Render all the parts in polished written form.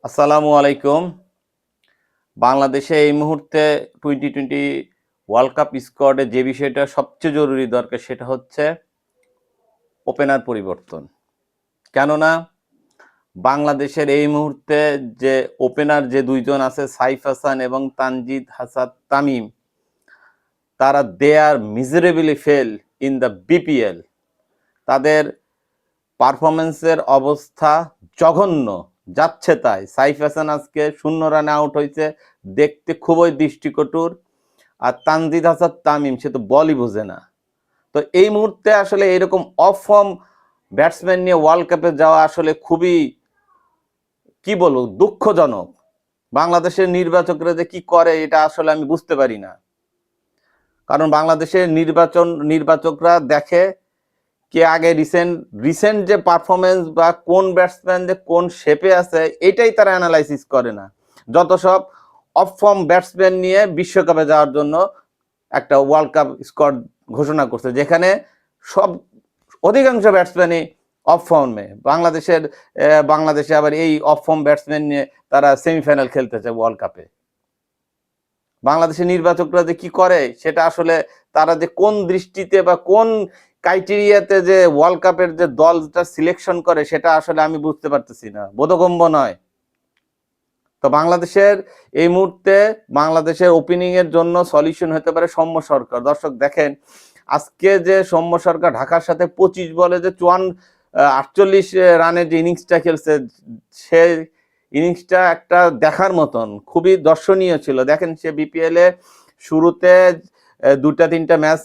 আসসালামু আলাইকুম। বাংলাদেশে এই মুহূর্তে টি-20 ওয়ার্ল্ড কাপ স্কোয়াডে যে বিষয়টা সবচেয়ে জরুরি দরকার সেটা হচ্ছে ওপেনার পরিবর্তন। কেননা বাংলাদেশের এই মুহূর্তে যে ওপেনার যে দুইজন আছে সাইফ হাসান এবং তানজিদ হাসান তামিম, তারা they are miserably fail in the BPL. তাদের পারফরমেন্সের অবস্থা জঘন্য, যাচ্ছে তাই। সাইফ হাসান আজকে 0 রানে আউট হয়েছে, দেখতে খুবই দৃষ্টিকটুর। আর তানজিদ হাসান তামিম সে তো বলই বোঝে না। তো এই মুহূর্তে আসলে এরকম অফ ফর্ম ব্যাটসম্যান নিয়ে ওয়ার্ল্ড কাপে যাওয়া আসলে খুবই কি বলবো দুঃখজনক। বাংলাদেশের নির্বাচকরা যে কি করে এটা আসলে আমি বুঝতে পারি না। কারণ বাংলাদেশের নির্বাচকরা দেখে কে আগে রিসেন্ট যে পারফরমেন্স বা কোন ব্যাটসম্যান যে কোন শেপে আছে এটাই তারা অ্যানালাইসিস করে না। যত সব অফ ফর্ম ব্যাটসম্যান নিয়ে বিশ্বকাপে যাওয়ার জন্য একটা ওয়ার্ল্ড কাপ স্কোয়াড ঘোষণা করছে, যেখানে সব অধিকাংশ ব্যাটসম্যানই অফ ফর্মে। বাংলাদেশে আবার এই অফ ফর্ম ব্যাটসম্যান নিয়ে তারা সেমিফাইনাল খেলতে চায় ওয়ার্ল্ড কাপে। বাংলাদেশের নির্বাচকরা যে কি করে সেটা আসলে তারা যে কোন দৃষ্টিতে বা কোন ক্রাইটেরিয়াতে যে ওয়ার্ল্ড কাপের যে দলটা সিলেকশন করে সেটা আসলে আমি বুঝতে পারতেছি না, বোধগম্য নয়। তো এই মুহূর্তে বাংলাদেশের ওপেনিং এর জন্য সলিউশন হতে পারে সৌম্য সরকার। দর্শক দেখেন আজকে যে সৌম্য সরকার ঢাকার সাথে 25 বলে যে 48 রানের যে ইনিংসটা খেলছে, সে ইনিংসটা একটা দেখার মতন, খুবই দর্শনীয় ছিল। দেখেন সে বিপিএল এ শুরুতে 2-3টা ম্যাচ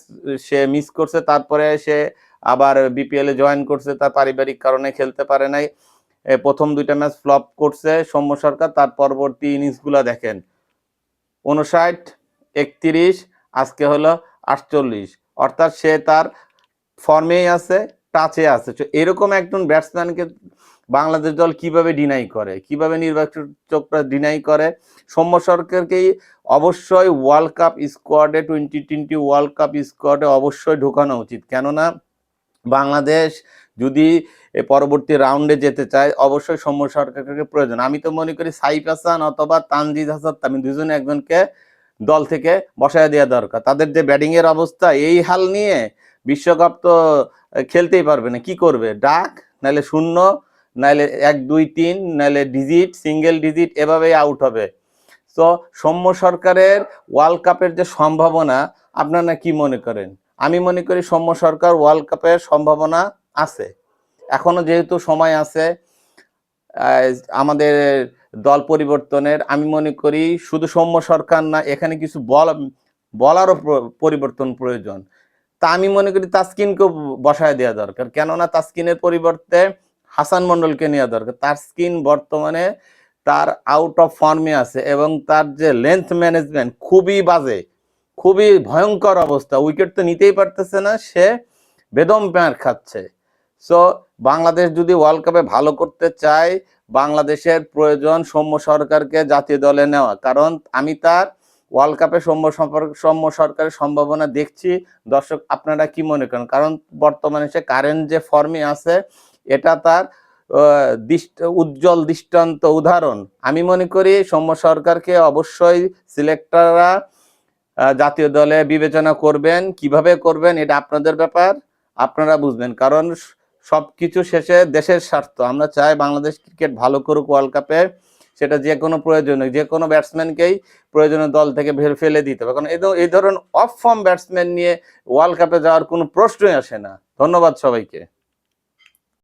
সে মিস করছে, তারপরে সে আবার বিপিএল এ জয়েন করছে, তার পারিবারিক কারণে খেলতে পারে নাই। প্রথম 2টা ম্যাচ ফ্লপ করছে সৌম্য সরকার। তার পরবর্তী ইনিংসগুলো দেখেন 59, 31, আজকে হলো 48, অর্থাৎ সে তার ফর্মেই আছে, টাচে আছে। এরকম একজন ব্যাটসম্যানকে বাংলাদেশ দল কিভাবে ডিনাই করে, কিভাবে নির্বাচকরা ডিনাই করে? সৌম্য সরকারকেই অবশ্যই ওয়ার্ল্ড কাপ স্কোয়াডে টি-20 ওয়ার্ল্ড কাপ স্কোয়াডে অবশ্যই ঢোকানো উচিত। কেননা বাংলাদেশ যদি পরবর্তী রাউন্ডে যেতে চায় অবশ্যই সৌম্য সরকারকে প্রয়োজন। আমি তো মনে করি সাইফ হাসান অথবা তানজিদ হাসান তামিম দুজনে একজনকে দল থেকে বসায় দেওয়া দরকার। তাদের যে ব্যাটিং এর অবস্থা, এই হাল নিয়ে বিশ্বকাপ তো খেলতেই পারবে না। কি করবে? ডাক, নাহলে 0, নাহলে 1, 2, 3, নাহলে ডিজিট, সিঙ্গেল ডিজিট, এভাবেই আউট হবে। তো সৌম্য সরকারের ওয়ার্ল্ড কাপের যে সম্ভাবনা, আপনারা কি মনে করেন? আমি মনে করি সৌম্য সরকার ওয়ার্ল্ড কাপের সম্ভাবনা আছে। এখনো যেহেতু সময় আছে আমাদের দল পরিবর্তনের, আমি মনে করি শুধু সৌম্য সরকার না, এখানে কিছু বলারও পরিবর্তন প্রয়োজন। তা আমি মনে করি তাসকিনকেও বসায় দেওয়া দরকার। কেননা তাসকিনের পরিবর্তে হাসান মন্ডলকে নেওয়া দরকার। তাসকিন বর্তমানে তার আউট অফ ফর্মে আছে এবং তার যে লেন্থ ম্যানেজমেন্ট খুবই বাজে, খুবই ভয়ঙ্কর অবস্থা। উইকেট তো নিতেই পারতেছে না, সে বেদম প্যাঁর খাচ্ছে। সো বাংলাদেশ যদি ওয়ার্ল্ড কাপে ভালো করতে চায়, বাংলাদেশের প্রয়োজন সৌম্য সরকারকে জাতীয় দলে নেওয়া। কারণ আমি তার ওয়ার্ল্ড কাপে সৌম্য সরকারের সম্ভাবনা দেখছি। দর্শক আপনারা কি মনে করেন? কারণ বর্তমানে সে কারেন্ট যে ফর্মে আছে এটা তার উজ্জ্বল দৃষ্টান্ত উদাহরণ। আমি মনে করি সৌম্য সরকারকে অবশ্যই সিলেক্টররা জাতীয় দলে বিবেচনা করবেন। কিভাবে করবেন এটা আপনাদের ব্যাপার, আপনারা বুঝবেন। কারণ সবকিছু শেষে দেশের স্বার্থ। আমরা চাই বাংলাদেশ ক্রিকেট ভালো করুক ওয়ার্ল্ড কাপে, সেটা যে কোনো প্রয়োজনে যে কোনো ব্যাটসম্যানকেই প্রয়োজনে দল থেকে ফেলে দিতে হবে। কারণ এই ধরনের অফ ফর্ম ব্যাটসম্যান নিয়ে ওয়ার্ল্ড কাপে যাওয়ার কোনো প্রশ্নই আসে না। ধন্যবাদ সবাইকে।